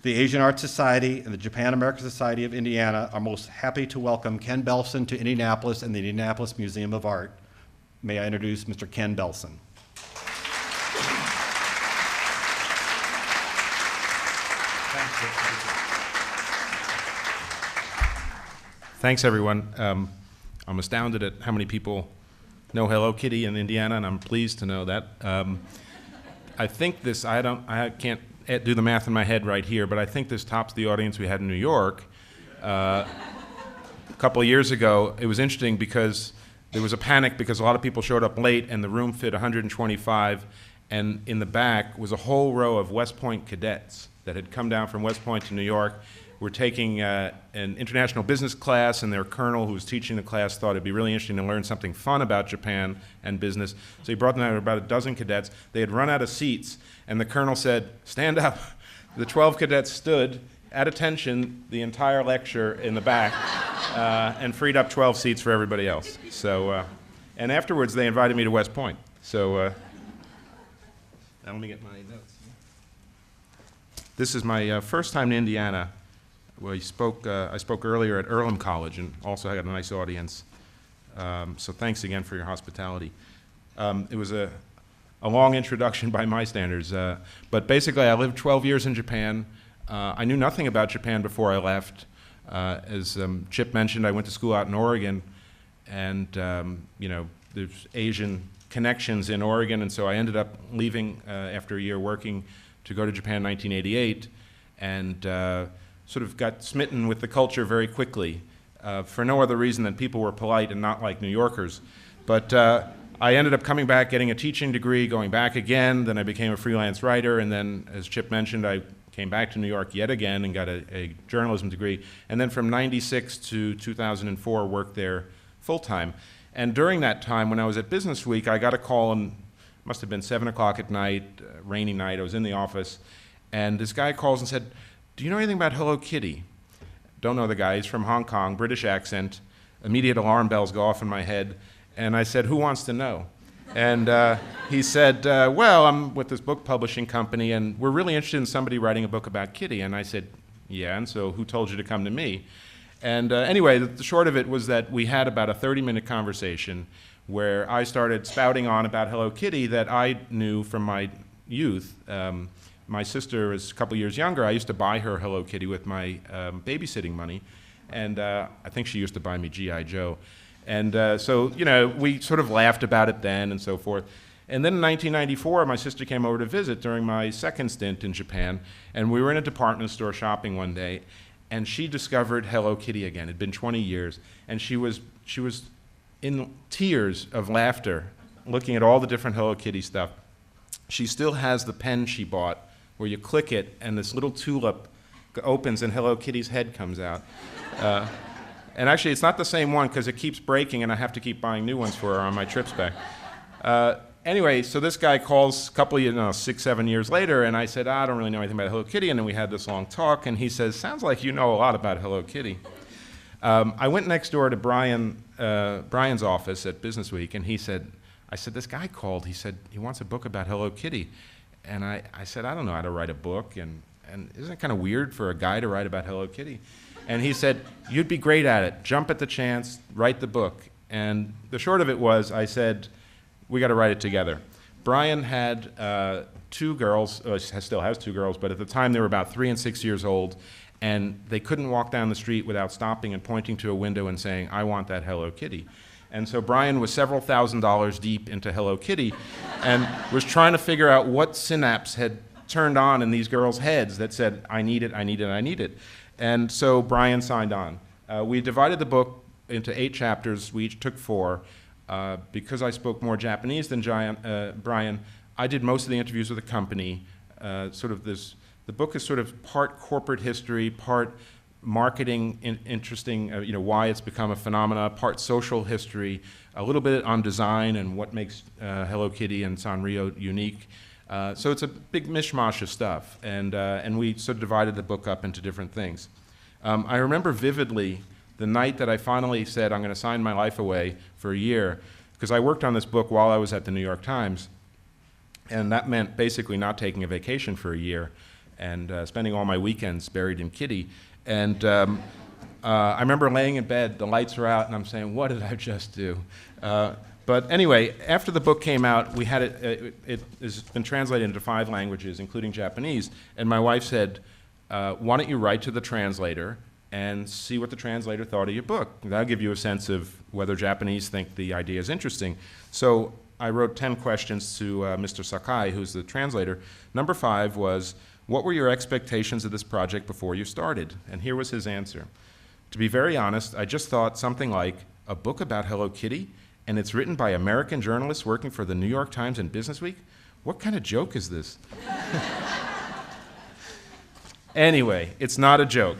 The Asian Art Society and the Japan-American Society of Indiana are most happy to welcome Ken Belson to Indianapolis and the Indianapolis Museum of Art. May I introduce Mr. Ken Belson. Thanks, everyone. I'm astounded at how many people know Hello Kitty in Indiana, and I'm pleased to know that. I think this, I can't do the math in my head right here, but I think this tops the audience we had in New York. A couple of years ago, it was interesting because there was a panic because a lot of people showed up late and the room fit 125, and in the back was a whole row of West Point cadets that had come down from West Point to New York, were taking an international business class, and their colonel who was teaching the class thought it'd be really interesting to learn something fun about Japan and business. So he brought them out about a dozen cadets. They had run out of seats, and the colonel said, "Stand up." The 12 cadets stood at attention the entire lecture in the back and freed up 12 seats for everybody else. So, and afterwards they invited me to West Point. So now let me get my notes. This is my first time in Indiana. Well, I spoke earlier at Earlham College, and also I got a nice audience. So thanks again for your hospitality. It was a long introduction by my standards, but basically I lived 12 years in Japan. I knew nothing about Japan before I left. As Chip mentioned, I went to school out in Oregon, and you know, there's Asian connections in Oregon, and so I ended up leaving after a year working to go to Japan in 1988, and sort of got smitten with the culture very quickly, for no other reason than people were polite and not like New Yorkers. But I ended up coming back, getting a teaching degree, going back again, then I became a freelance writer, and then, as Chip mentioned, I came back to New York yet again and got a journalism degree, and then from 96 to 2004 worked there full-time. And during that time, when I was at Business Week, I got a call, and it must have been 7 o'clock at night, rainy night, I was in the office, and this guy calls and said, "Do you know anything about Hello Kitty?" Don't know the guy, he's from Hong Kong, British accent. Immediate alarm bells go off in my head. And I said, "Who wants to know?" And he said, "Well, I'm with this book publishing company, and we're really interested in somebody writing a book about Kitty." And I said, "Yeah, and so who told you to come to me?" And anyway, the short of it was that we had about a 30-minute conversation where I started spouting on about Hello Kitty that I knew from my youth. My sister is a couple years younger. I used to buy her Hello Kitty with my babysitting money, and I think she used to buy me G.I. Joe. And so, you know, we sort of laughed about it then and so forth. And then in 1994, my sister came over to visit during my second stint in Japan, and we were in a department store shopping one day, and she discovered Hello Kitty again. It had been 20 years, and she was in tears of laughter looking at all the different Hello Kitty stuff. She still has the pen she bought, where you click it and this little tulip opens and Hello Kitty's head comes out. And actually, it's not the same one because it keeps breaking and I have to keep buying new ones for her on my trips back. Anyway, so this guy calls a couple of 6, 7 years later, and I said, "I don't really know anything about Hello Kitty," and then we had this long talk, and he says, "Sounds like you know a lot about Hello Kitty." I went next door to Brian's office at Business Week, and I said, "This guy called, he said he wants a book about Hello Kitty." And I said, "I don't know how to write a book, and isn't it kind of weird for a guy to write about Hello Kitty?" And he said, "You'd be great at it. Jump at the chance, write the book." And the short of it was, I said, "We got to write it together." Brian had 2 girls, still has 2 girls, but at the time they were about 3 and 6 years old, and they couldn't walk down the street without stopping and pointing to a window and saying, "I want that Hello Kitty." And so Brian was several $1,000s deep into Hello Kitty and was trying to figure out what synapse had turned on in these girls' heads that said, "I need it, I need it, I need it." And so Brian signed on. We divided the book into 8 chapters. We each took 4. Because I spoke more Japanese than Brian, I did most of the interviews with the company. The book is sort of part corporate history, part marketing, interesting, why it's become a phenomenon, part social history, a little bit on design and what makes Hello Kitty and Sanrio unique. So it's a big mishmash of stuff, and we sort of divided the book up into different things. I remember vividly the night that I finally said, "I'm going to sign my life away for a year," because I worked on this book while I was at the New York Times, and that meant basically not taking a vacation for a year. and spending all my weekends buried in Kitty. And I remember laying in bed, the lights were out, and I'm saying, what did I just do? But anyway, after the book came out, we had it has been translated into 5 languages, including Japanese, and my wife said, why don't you write to the translator and see what the translator thought of your book? That'll give you a sense of whether Japanese think the idea is interesting. So I wrote 10 questions to Mr. Sakai, who's the translator. Number 5 was, what were your expectations of this project before you started? And here was his answer. To be very honest, I just thought something like, a book about Hello Kitty, and it's written by American journalists working for the New York Times and Business Week? What kind of joke is this? Anyway, it's not a joke.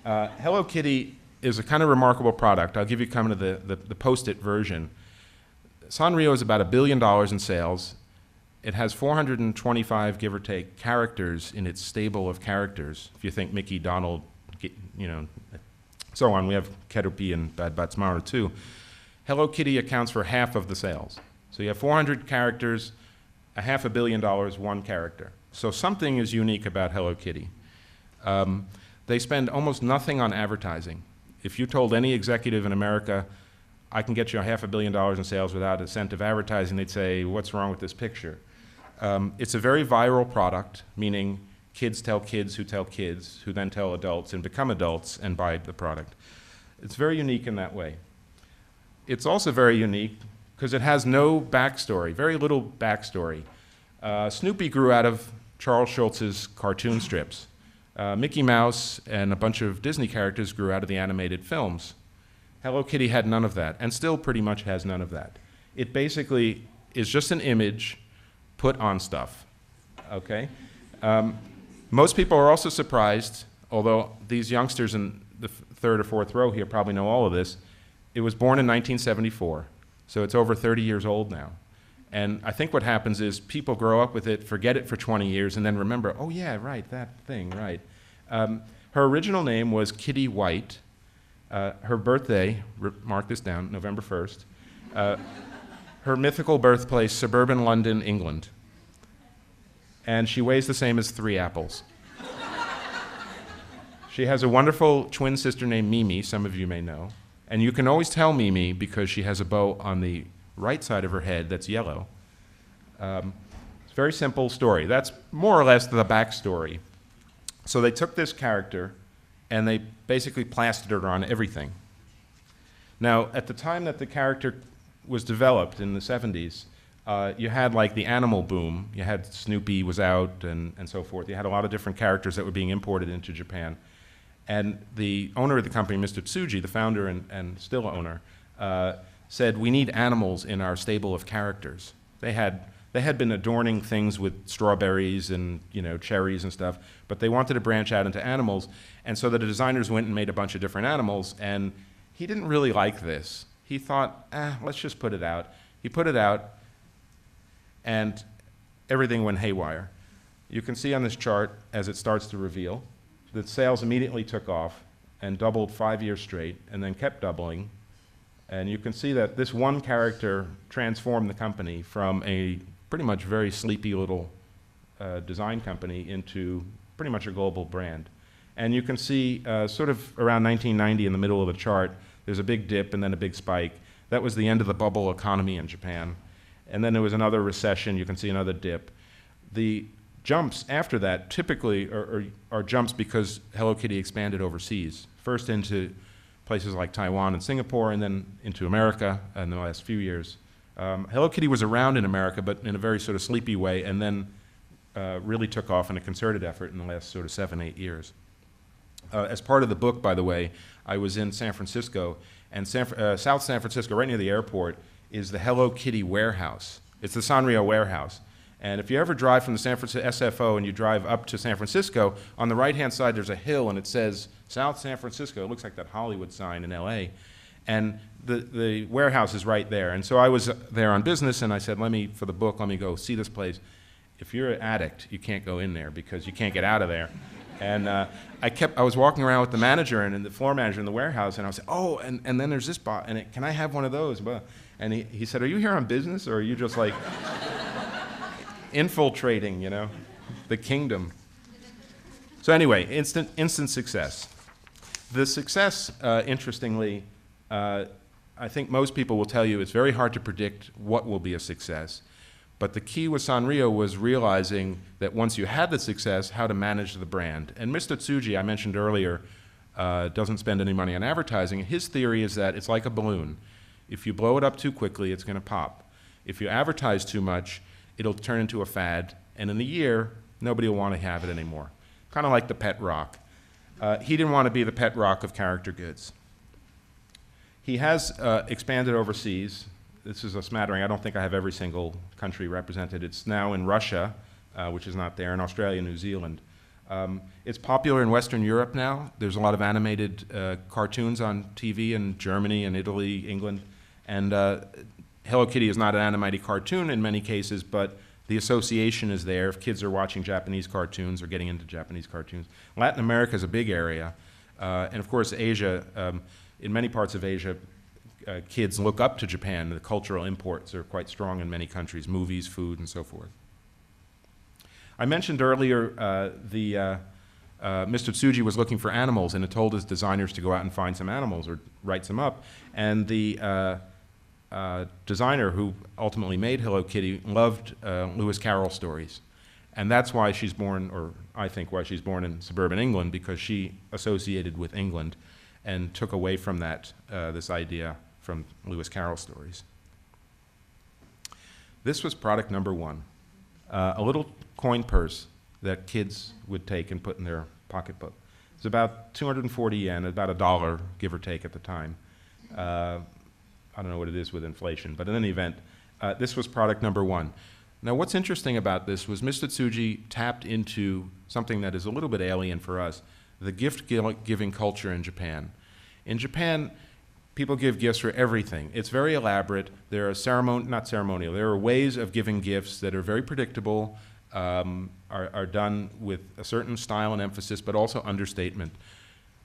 Hello Kitty is a kind of remarkable product. I'll give you kind of the post-it version. Sanrio is about $1 billion in sales. It has 425, give or take, characters in its stable of characters. If you think Mickey, Donald, you know, so on. We have Ketupi and Bad Batsmara too. Hello Kitty accounts for half of the sales. So you have 400 characters, $500 million, 1 character. So something is unique about Hello Kitty. They spend almost nothing on advertising. If you told any executive in America, I can get you $500 million in sales without a cent of advertising, they'd say, what's wrong with this picture? It's a very viral product, meaning kids tell kids, who then tell adults and become adults and buy the product. It's very unique in that way. It's also very unique because it has no backstory, very little backstory. Snoopy grew out of Charles Schulz's cartoon strips. Mickey Mouse and a bunch of Disney characters grew out of the animated films. Hello Kitty had none of that, and still pretty much has none of that. It basically is just an image put on stuff, okay? Most people are also surprised, although these youngsters in the 3rd or 4th row here probably know all of this. It was born in 1974, so it's over 30 years old now. And I think what happens is people grow up with it, forget it for 20 years, and then remember, oh yeah, right, that thing, right. Her original name was Kitty White. Her birthday, mark this down, November 1st. Her mythical birthplace, suburban London, England. And she weighs the same as 3 apples. She has a wonderful twin sister named Mimi, some of you may know. And you can always tell Mimi because she has a bow on the right side of her head that's yellow. It's a very simple story. That's more or less the backstory. So they took this character and they basically plastered her on everything. Now, at the time that the character was developed in the 70s, you had like the animal boom. You had Snoopy was out and so forth. You had a lot of different characters that were being imported into Japan. And the owner of the company, Mr. Sugi, the founder and still owner, said, we need animals in our stable of characters. They had been adorning things with strawberries and cherries and stuff, but they wanted to branch out into animals. And so the designers went and made a bunch of different animals, and he didn't really like this. He thought, let's just put it out. He put it out, and everything went haywire. You can see on this chart, as it starts to reveal, that sales immediately took off and doubled 5 years straight, and then kept doubling. And you can see that this one character transformed the company from a pretty much very sleepy little design company into pretty much a global brand. And you can see sort of around 1990 in the middle of the chart, there's a big dip and then a big spike. That was the end of the bubble economy in Japan. And then there was another recession, you can see another dip. The jumps after that typically are jumps because Hello Kitty expanded overseas, first into places like Taiwan and Singapore, and then into America in the last few years. Hello Kitty was around in America, but in a very sort of sleepy way, and then really took off in a concerted effort in the last sort of 7-8 years. As part of the book, by the way, I was in San Francisco, and South San Francisco, right near the airport, is the Hello Kitty warehouse. It's the Sanrio warehouse. And if you ever drive from the San Francisco SFO and you drive up to San Francisco, on the right-hand side there's a hill and it says South San Francisco. It looks like that Hollywood sign in LA. And the warehouse is right there. And so I was there on business and I said, for the book, let me go see this place. If you're an addict, you can't go in there because you can't get out of there. And I was walking around with the manager and the floor manager in the warehouse, and I was like, oh, and then there's this can I have one of those? And he said, are you here on business, or are you just like... infiltrating, the kingdom. So anyway, instant success. The success, interestingly, I think most people will tell you it's very hard to predict what will be a success. But the key with Sanrio was realizing that once you had the success, how to manage the brand. And Mr. Sugi, I mentioned earlier, doesn't spend any money on advertising. His theory is that it's like a balloon. If you blow it up too quickly, it's going to pop. If you advertise too much, it'll turn into a fad, and in a year, nobody will want to have it anymore. Kind of like the pet rock. He didn't want to be the pet rock of character goods. He has expanded overseas. This is a smattering. I don't think I have every single country represented. It's now in Russia, which is not there, in Australia, New Zealand. It's popular in Western Europe now. There's a lot of animated cartoons on TV in Germany and Italy, England. And Hello Kitty is not an animated cartoon in many cases, but the association is there if kids are watching Japanese cartoons or getting into Japanese cartoons. Latin America is a big area. And of course, Asia, in many parts of Asia, kids look up to Japan. The cultural imports are quite strong in many countries, movies, food, and so forth. I mentioned earlier Mr. Tsuji was looking for animals and had told his designers to go out and find some animals or write some up. And the designer who ultimately made Hello Kitty loved Lewis Carroll stories. And that's why she's born, or I think why she's born in suburban England, because she associated with England and took away from that this idea from Lewis Carroll stories. This was product number one, a little coin purse that kids would take and put in their pocketbook. It's about 240 yen, about $1, give or take at the time. I don't know what it is with inflation, but in any event, this was product number one. Now what's interesting about this was Mr. Tsuji tapped into something that is a little bit alien for us, the gift-giving culture in Japan. In Japan, people give gifts for everything. It's very elaborate. There are not ceremonial, there are ways of giving gifts that are very predictable, are done with a certain style and emphasis, but also understatement.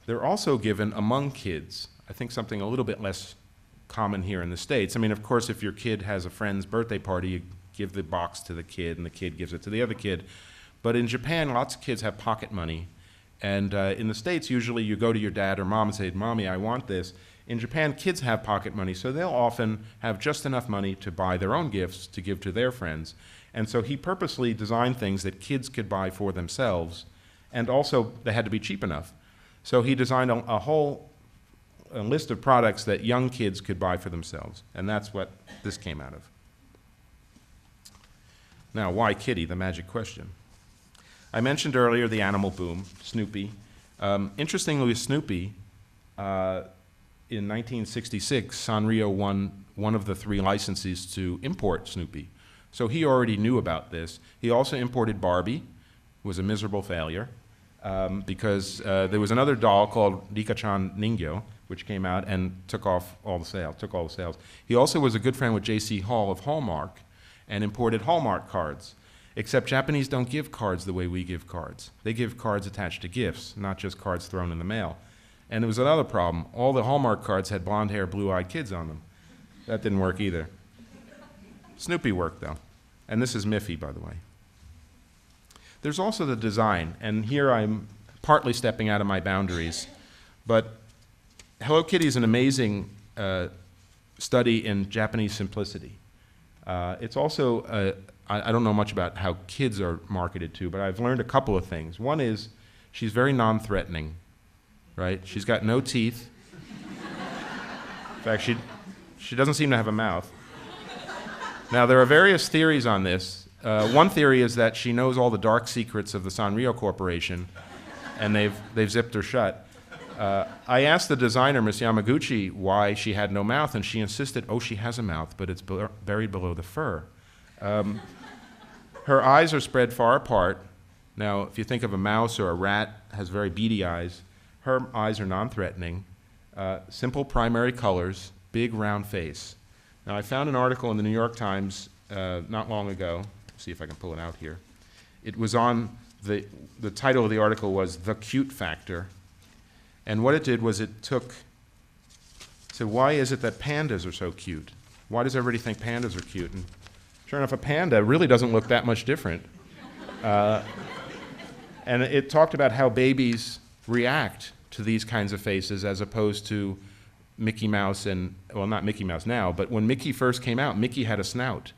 They're also given among kids. I think something a little bit less common here in the States. I mean, of course, if your kid has a friend's birthday party, you give the box to the kid and the kid gives it to the other kid. But in Japan, lots of kids have pocket money. And in the States, usually you go to your dad or mom and say, "Mommy, I want this." In Japan, kids have pocket money, so they'll often have just enough money to buy their own gifts to give to their friends. And so he purposely designed things that kids could buy for themselves, and also they had to be cheap enough. So he designed a whole list of products that young kids could buy for themselves, and that's what this came out of. Now, why Kitty, the magic question? I mentioned earlier the animal boom, Snoopy. Interestingly, with Snoopy, in 1966, Sanrio won one of the 3 licenses to import Snoopy. So he already knew about this. He also imported Barbie, was a miserable failure, because there was another doll called Rika-chan Ningyo, which came out and took all the sales. He also was a good friend with J.C. Hall of Hallmark and imported Hallmark cards. Except Japanese don't give cards the way we give cards. They give cards attached to gifts, not just cards thrown in the mail. And there was another problem. All the Hallmark cards had blonde hair, blue-eyed kids on them. That didn't work either. Snoopy worked, though. And this is Miffy, by the way. There's also the design, and here I'm partly stepping out of my boundaries, but Hello Kitty is an amazing study in Japanese simplicity. It's also, I don't know much about how kids are marketed to, but I've learned a couple of things. One is she's very non-threatening, right? She's got no teeth. In fact, she doesn't seem to have a mouth. Now, there are various theories on this. One theory is that she knows all the dark secrets of the Sanrio Corporation, and they've zipped her shut. I asked the designer, Ms. Yamaguchi, why she had no mouth, and she insisted, oh, she has a mouth, but it's buried below the fur. Her eyes are spread far apart. Now, if you think of a mouse or a rat, has very beady eyes. Her eyes are non-threatening, simple primary colors, big round face. Now, I found an article in the New York Times not long ago. Let's see if I can pull it out here. It was on, the title of the article was The Cute Factor. And what it did was it said, why is it that pandas are so cute? Why does everybody think pandas are cute? And Sure enough, a panda really doesn't look that much different. And it talked about how babies react to these kinds of faces as opposed to Mickey Mouse and, well, not Mickey Mouse now, but when Mickey first came out, Mickey had a snout,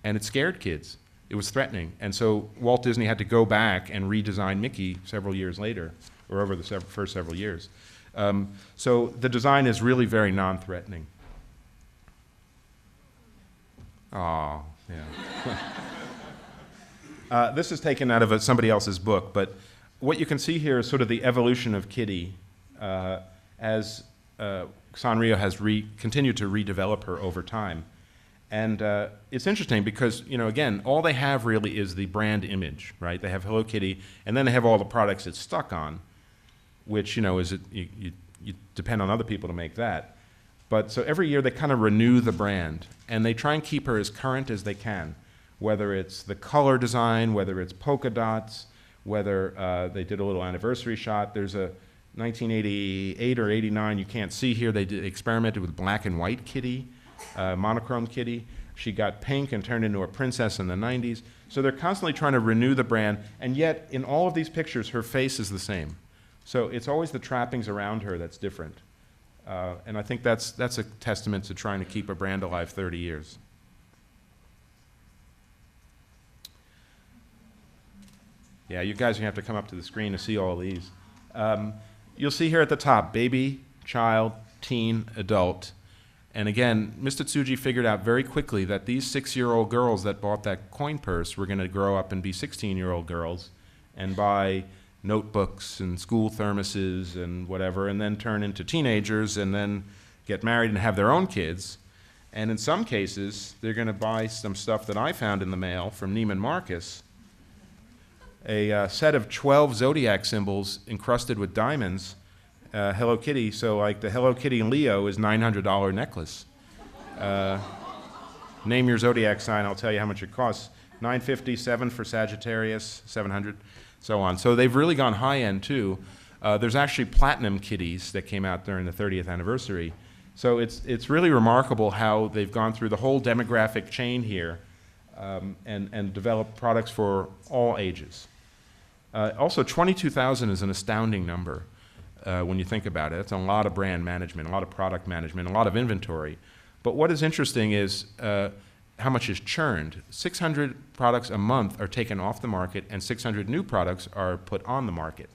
and it scared kids. It was threatening. And so Walt Disney had to go back and redesign Mickey several years later, or over the first several years. So the design is really very non-threatening. Oh, yeah. This is taken out of somebody else's book, but what you can see here is sort of the evolution of Kitty as Sanrio has continued to redevelop her over time. And it's interesting because, you know, again, all they have really is the brand image, right? They have Hello Kitty, and then they have all the products it's stuck on, which, you know, you depend on other people to make that. But so every year they kind of renew the brand, and they try and keep her as current as they can, whether it's the color design, whether it's polka dots, whether they did a little anniversary shot. There's a 1988 or 89, you can't see here, they experimented with black and white Kitty, monochrome Kitty. She got pink and turned into a princess in the 90s. So they're constantly trying to renew the brand, and yet in all of these pictures, her face is the same. So it's always the trappings around her that's different. And I think that's a testament to trying to keep a brand alive 30 years. Yeah, you guys are going to have to come up to the screen to see all these. You'll see here at the top, baby, child, teen, adult. And again, Mr. Tsuji figured out very quickly that these 6-year-old girls that bought that coin purse were going to grow up and be 16-year-old girls and buy notebooks and school thermoses and whatever, and then turn into teenagers and then get married and have their own kids. And in some cases, they're going to buy some stuff that I found in the mail from Neiman Marcus, a set of 12 zodiac symbols encrusted with diamonds, Hello Kitty. So like the Hello Kitty Leo is $900 necklace. Name your zodiac sign, I'll tell you how much it costs. $950, 7 for Sagittarius, 700, so on. So they've really gone high end too. There's actually platinum kitties that came out during the 30th anniversary. So it's really remarkable how they've gone through the whole demographic chain here and developed products for all ages. Also, 22,000 is an astounding number when you think about it. It's a lot of brand management, a lot of product management, a lot of inventory. But what is interesting is how much is churned. 600 products a month are taken off the market, and 600 new products are put on the market.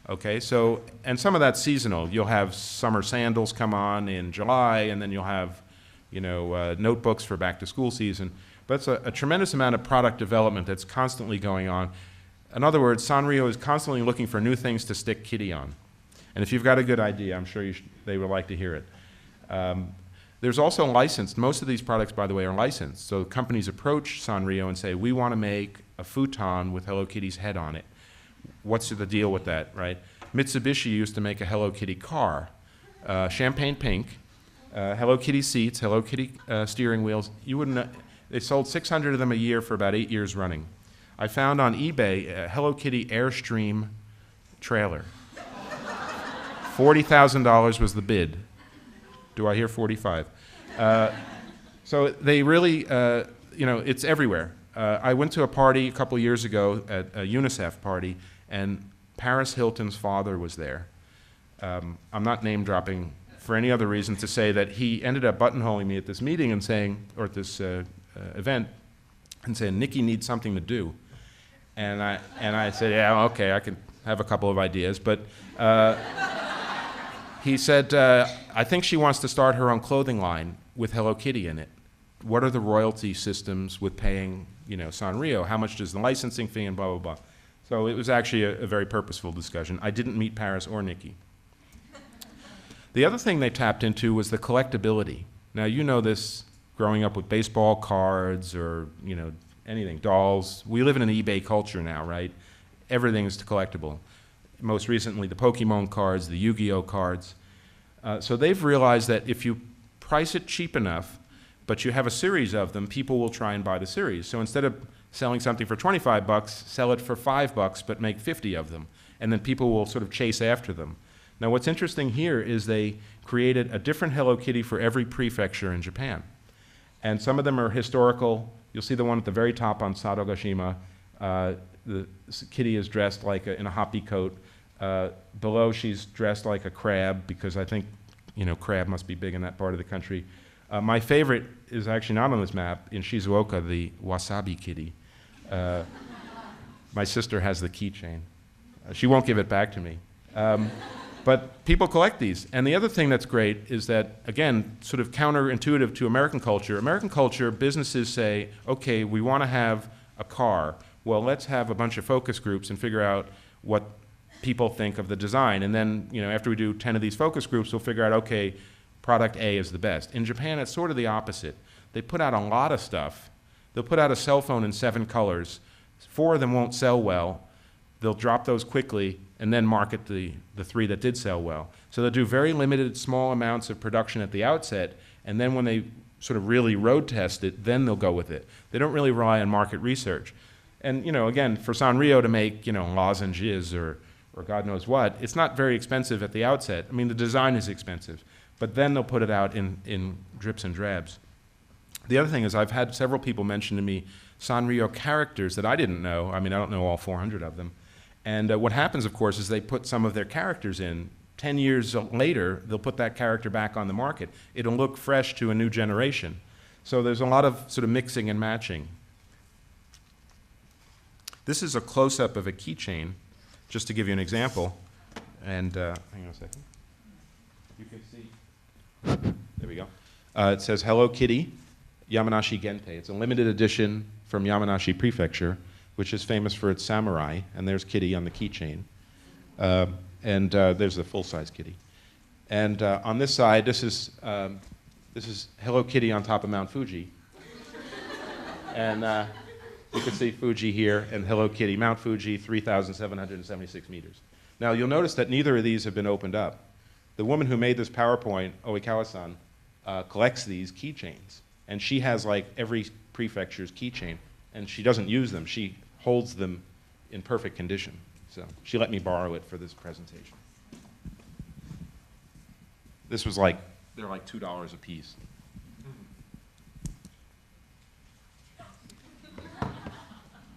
Okay, so, and some of that's seasonal. You'll have summer sandals come on in July, and then you'll have, you know, notebooks for back to school season. But it's a tremendous amount of product development that's constantly going on. In other words, Sanrio is constantly looking for new things to stick Kitty on. And if you've got a good idea, I'm sure they would like to hear it. There's also licensed. Most of these products, by the way, are licensed. So companies approach Sanrio and say, we want to make a futon with Hello Kitty's head on it. What's the deal with that, right? Mitsubishi used to make a Hello Kitty car, champagne pink, Hello Kitty seats, Hello Kitty steering wheels. You wouldn't know. They sold 600 of them a year for about 8 years running. I found on eBay a Hello Kitty Airstream trailer. $40,000 was the bid. Do I hear 45? So they really, you know, it's everywhere. I went to a party a couple years ago, at a UNICEF party, and Paris Hilton's father was there. I'm not name dropping for any other reason to say that he ended up buttonholing me at this meeting and saying, or at this event, and saying, Nikki needs something to do. And I said, yeah, okay, I can have a couple of ideas. But he said, I think she wants to start her own clothing line with Hello Kitty in it. What are the royalty systems with paying, you know, Sanrio? How much does the licensing fee and blah, blah, blah. So it was actually a very purposeful discussion. I didn't meet Paris or Nikki. The other thing they tapped into was the collectability. Now, you know this growing up with baseball cards or, you know, anything, dolls. We live in an eBay culture now, right? Everything is collectible. Most recently, the Pokemon cards, the Yu-Gi-Oh cards. So they've realized that if you price it cheap enough, but you have a series of them, people will try and buy the series. So instead of selling something for 25 bucks, sell it for $5, but make 50 of them. And then people will sort of chase after them. Now what's interesting here is they created a different Hello Kitty for every prefecture in Japan. And some of them are historical You'll see the one at the very top on Sadogashima. The kitty is dressed like in a hoppy coat. Below, she's dressed like a crab, because I think, crab must be big in that part of the country. My favorite is actually not on this map, in Shizuoka, the wasabi kitty. My sister has the keychain. She won't give it back to me. But people collect these. And the other thing that's great is that, again, sort of counterintuitive to American culture, businesses say, okay, we want to have a car. Well, let's have a bunch of focus groups and figure out what people think of the design. And then, after we do 10 of these focus groups, we'll figure out, okay, product A is the best. In Japan, it's sort of the opposite. They put out a lot of stuff. They'll put out a cell phone in 7 colors. 4 of them won't sell well. They'll drop those quickly and then market the 3 that did sell well. So they'll do very limited, small amounts of production at the outset, and then when they sort of really road test it, then they'll go with it. They don't really rely on market research. And, again, for Sanrio to make, lozenges or God knows what, it's not very expensive at the outset. I mean, the design is expensive, but then they'll put it out in drips and drabs. The other thing is I've had several people mention to me Sanrio characters that I didn't know. I mean, I don't know all 400 of them. And what happens, of course, is they put some of their characters in. 10 years later, they'll put that character back on the market. It'll look fresh to a new generation. So there's a lot of sort of mixing and matching. This is a close-up of a keychain, just to give you an example. And hang on a second. You can see. There we go. It says Hello Kitty, Yamanashi Gente. It's a limited edition from Yamanashi Prefecture, which is famous for its samurai, and there's Kitty on the keychain. There's the full-size Kitty. And on this side, this is Hello Kitty on top of Mount Fuji. And you can see Fuji here, and Hello Kitty, Mount Fuji, 3,776 meters. Now, you'll notice that neither of these have been opened up. The woman who made this PowerPoint, Oikawa-san, collects these keychains. And she has, like, every prefecture's keychain. And she doesn't use them. She holds them in perfect condition. So she let me borrow it for this presentation. This was like, they're like $2 a piece.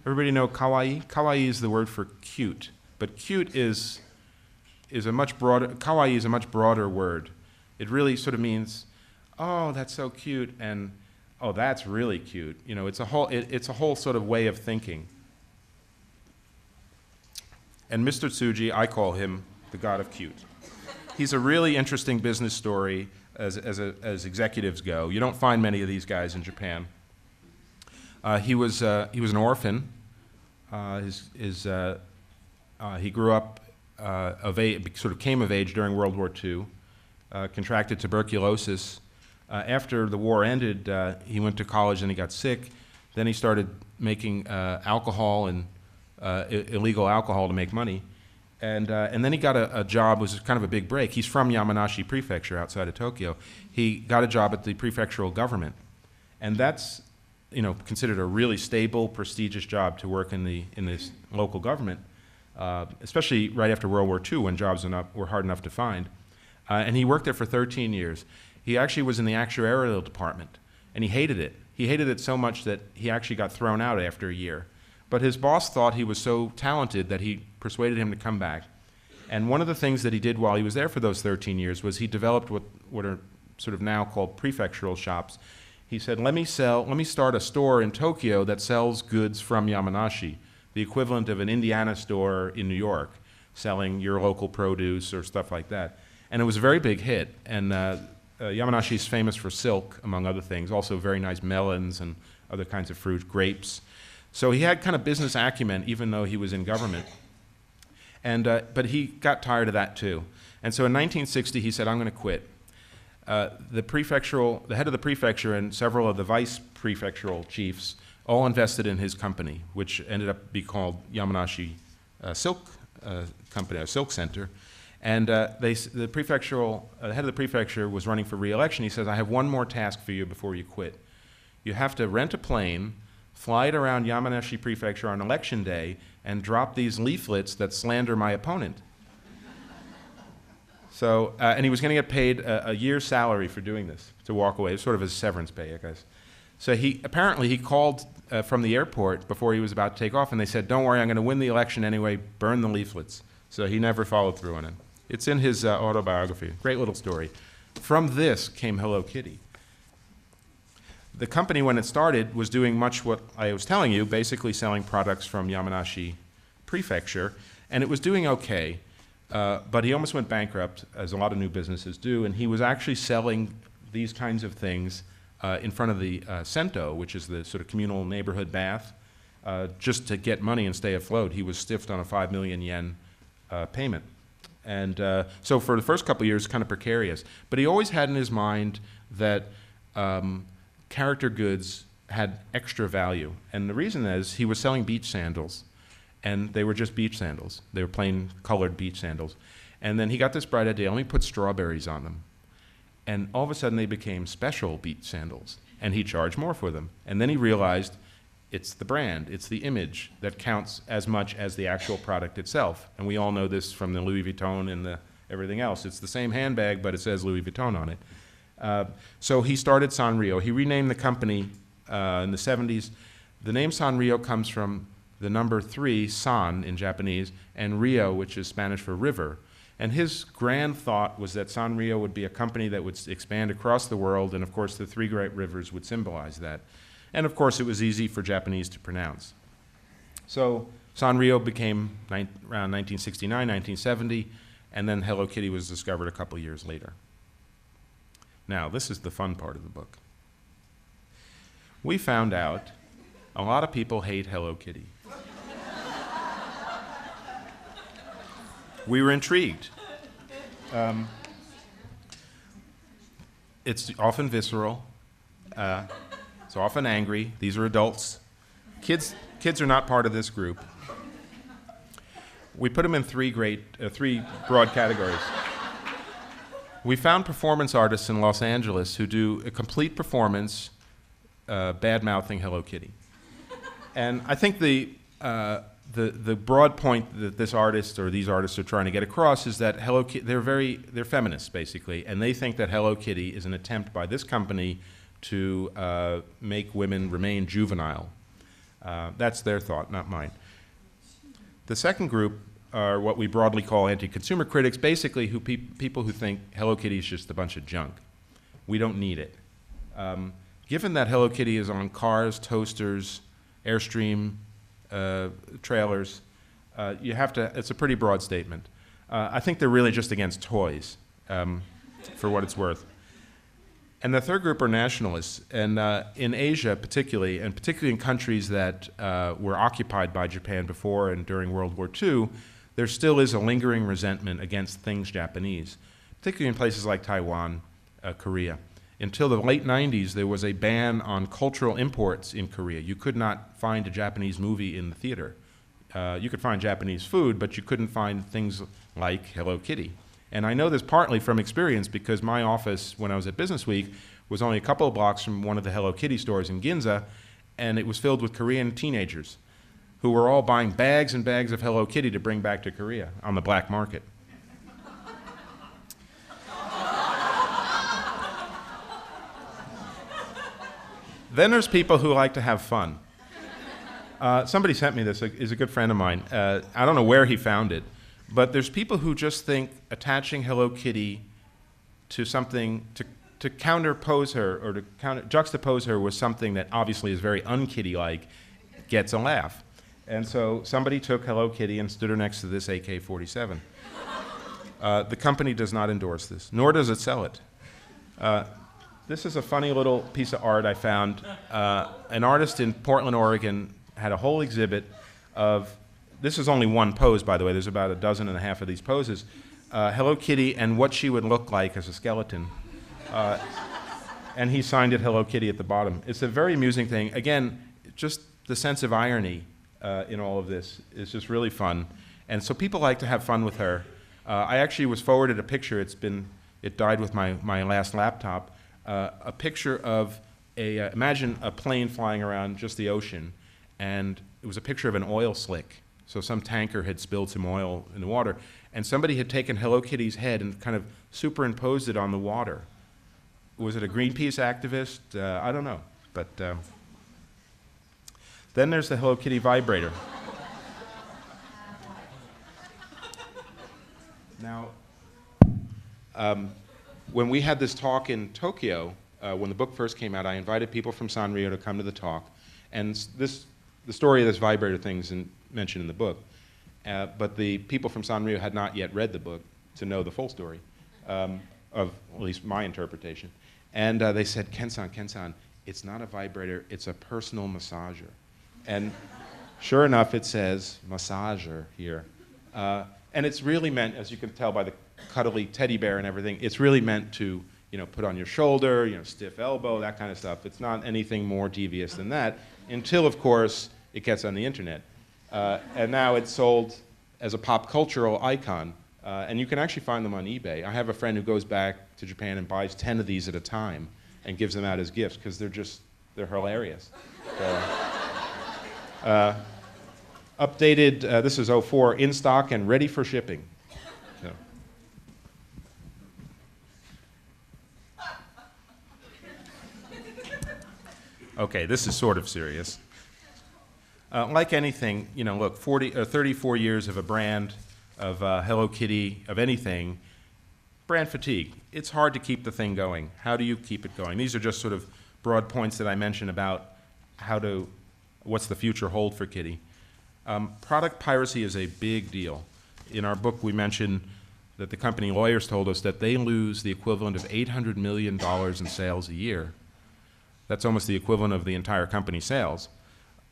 Everybody know kawaii? Kawaii is the word for cute. But cute is a much broader, kawaii is a much broader word. It really sort of means, oh, that's so cute, and oh, that's really cute. It's a whole sort of way of thinking. And Mr. Tsuji, I call him the god of cute. He's a really interesting business story as executives go. You don't find many of these guys in Japan. He was an orphan. He grew up of age, sort of came of age during World War II, contracted tuberculosis. After the war ended, he went to college and he got sick. Then he started making alcohol and illegal alcohol to make money. And then he got a job, was kind of a big break. He's from Yamanashi Prefecture outside of Tokyo. He got a job at the prefectural government. And that's considered a really stable, prestigious job to work in this local government, especially right after World War II when jobs were hard enough to find. And he worked there for 13 years. He actually was in the actuarial department, and he hated it. He hated it so much that he actually got thrown out after a year. But his boss thought he was so talented that he persuaded him to come back. And one of the things that he did while he was there for those 13 years was he developed what are sort of now called prefectural shops. He said, let me start a store in Tokyo that sells goods from Yamanashi, the equivalent of an Indiana store in New York, selling your local produce or stuff like that. And it was a very big hit. And Yamanashi is famous for silk, among other things, also very nice melons and other kinds of fruit, grapes. So he had kind of business acumen, even though he was in government. But he got tired of that, too. And so in 1960, he said, I'm going to quit. The head of the prefecture and several of the vice prefectural chiefs all invested in his company, which ended up being called Yamanashi Silk Company, or Silk Center. And the head of the prefecture was running for re-election. He says, I have one more task for you before you quit. You have to rent a plane, fly it around Yamanashi Prefecture on election day, and drop these leaflets that slander my opponent. So, and he was going to get paid a year's salary for doing this, to walk away. It was sort of his severance pay, I guess. So apparently he called from the airport before he was about to take off, and they said, "Don't worry, I'm going to win the election anyway. Burn the leaflets." So he never followed through on it. It's in his autobiography. Great little story. From this came Hello Kitty. The company, when it started, was doing much what I was telling you, basically selling products from Yamanashi Prefecture, and it was doing okay, but he almost went bankrupt, as a lot of new businesses do, and he was actually selling these kinds of things in front of the Sento, which is the sort of communal neighborhood bath, just to get money and stay afloat. He was stiffed on a 5 million yen payment. And so for the first couple of years, kind of precarious. But he always had in his mind that character goods had extra value. And the reason is he was selling beach sandals, and they were just beach sandals. They were plain colored beach sandals. And then he got this bright idea, let me put strawberries on them. And all of a sudden they became special beach sandals, and he charged more for them. And then he realized it's the brand, it's the image that counts as much as the actual product itself. And we all know this from the Louis Vuitton and everything else. It's the same handbag, but it says Louis Vuitton on it. So he started Sanrio. He renamed the company in the 70s. The name Sanrio comes from the number 3, san in Japanese, and rio, which is Spanish for river. And his grand thought was that Sanrio would be a company that would expand across the world, and of course the 3 great rivers would symbolize that. And of course it was easy for Japanese to pronounce. So Sanrio became around 1969, 1970, and then Hello Kitty was discovered a couple years later. Now, this is the fun part of the book. We found out a lot of people hate Hello Kitty. We were intrigued. It's often visceral. It's often angry. These are adults. Kids are not part of this group. We put them in three broad categories. We found performance artists in Los Angeles who do a complete performance bad-mouthing Hello Kitty. And I think the broad point that this artist or these artists are trying to get across is that Hello Kitty, they're feminists basically, and they think that Hello Kitty is an attempt by this company to make women remain juvenile. That's their thought, not mine. The second group are what we broadly call anti-consumer critics, basically people who think Hello Kitty is just a bunch of junk. We don't need it. Given that Hello Kitty is on cars, toasters, Airstream, trailers, it's a pretty broad statement. I think they're really just against toys, for what it's worth. And the third group are nationalists. And in Asia particularly, and particularly in countries that were occupied by Japan before and during World War II, there still is a lingering resentment against things Japanese, particularly in places like Taiwan, Korea. Until the late 90s, there was a ban on cultural imports in Korea. You could not find a Japanese movie in the theater. You could find Japanese food, but you couldn't find things like Hello Kitty. And I know this partly from experience because my office, when I was at Business Week, was only a couple of blocks from one of the Hello Kitty stores in Ginza, and it was filled with Korean teenagers who were all buying bags and bags of Hello Kitty to bring back to Korea on the black market. Then there's people who like to have fun. Somebody sent me this, is a good friend of mine. I don't know where he found it, but there's people who just think attaching Hello Kitty to something, to counterpose her, or to juxtapose her with something that obviously is very un-kitty-like, gets a laugh. And so somebody took Hello Kitty and stood her next to this AK-47. The company does not endorse this, nor does it sell it. This is a funny little piece of art I found. An artist in Portland, Oregon, had a whole exhibit of, this is only one pose, by the way, there's about 12 of these poses, Hello Kitty and what she would look like as a skeleton. And he signed it Hello Kitty at the bottom. It's a very amusing thing. Again, just the sense of irony in all of this is just really fun. And so people like to have fun with her. I actually was forwarded a picture, it died with my last laptop, a picture of imagine a plane flying around just the ocean, and it was a picture of an oil slick. So some tanker had spilled some oil in the water, and somebody had taken Hello Kitty's head and kind of superimposed it on the water. Was it a Greenpeace activist? I don't know. But then there's the Hello Kitty vibrator. Now, when we had this talk in Tokyo, when the book first came out, I invited people from Sanrio to come to the talk. And the story of this vibrator thing is mentioned in the book. But the people from Sanrio had not yet read the book to know the full story of at least my interpretation. And they said, Ken-san, it's not a vibrator, it's a personal massager. And sure enough, it says massager here. And it's really meant, as you can tell by the cuddly teddy bear and everything, it's really meant to, put on your shoulder, stiff elbow, that kind of stuff. It's not anything more devious than that, until, of course, it gets on the internet. And now it's sold as a pop cultural icon. And you can actually find them on eBay. I have a friend who goes back to Japan and buys 10 of these at a time and gives them out as gifts because they're hilarious. So, updated, this is '04, in stock and ready for shipping. So. Okay, this is sort of serious. Like anything, look, 34 years of a brand, of Hello Kitty, of anything, brand fatigue. It's hard to keep the thing going. How do you keep it going? These are just sort of broad points that I mentioned about what's the future hold for Kitty. Product piracy is a big deal. In our book, we mentioned that the company lawyers told us that they lose the equivalent of $800 million in sales a year. That's almost the equivalent of the entire company's sales,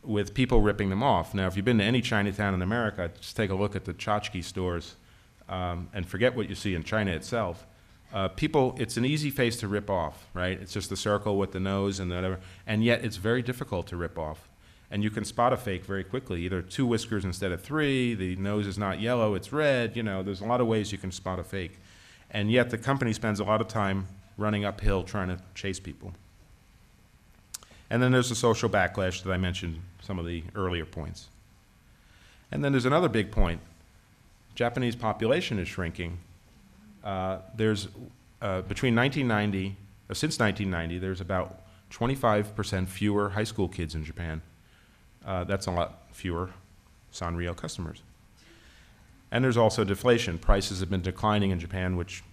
with people ripping them off. Now, if you've been to any Chinatown in America, just take a look at the tchotchke stores and forget what you see in China itself. It's an easy face to rip off, right? It's just the circle with the nose and whatever, and yet it's very difficult to rip off. And you can spot a fake very quickly, either 2 whiskers instead of 3, the nose is not yellow, it's red, there's a lot of ways you can spot a fake. And yet the company spends a lot of time running uphill trying to chase people. And then there's the social backlash that I mentioned, some of the earlier points. And then there's another big point. Japanese population is shrinking. There's, since 1990, there's about 25% fewer high school kids in Japan. That's a lot fewer Sanrio customers. And there's also deflation. Prices have been declining in Japan, which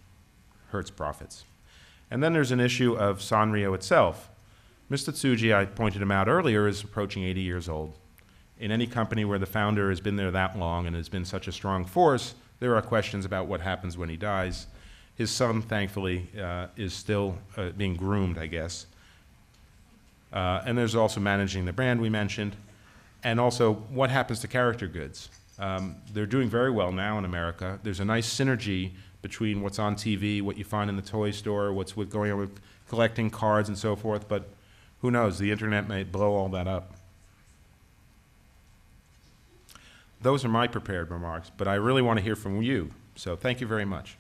hurts profits. And then there's an issue of Sanrio itself. Mr. Sugi, I pointed him out earlier, is approaching 80 years old. In any company where the founder has been there that long and has been such a strong force, there are questions about what happens when he dies. His son, thankfully, is still being groomed, I guess. And there's also managing the brand we mentioned, and also what happens to character goods. They're doing very well now in America. There's a nice synergy between what's on TV, what you find in the toy store, what's going on with collecting cards and so forth, but who knows, the internet may blow all that up. Those are my prepared remarks, but I really want to hear from you, so thank you very much.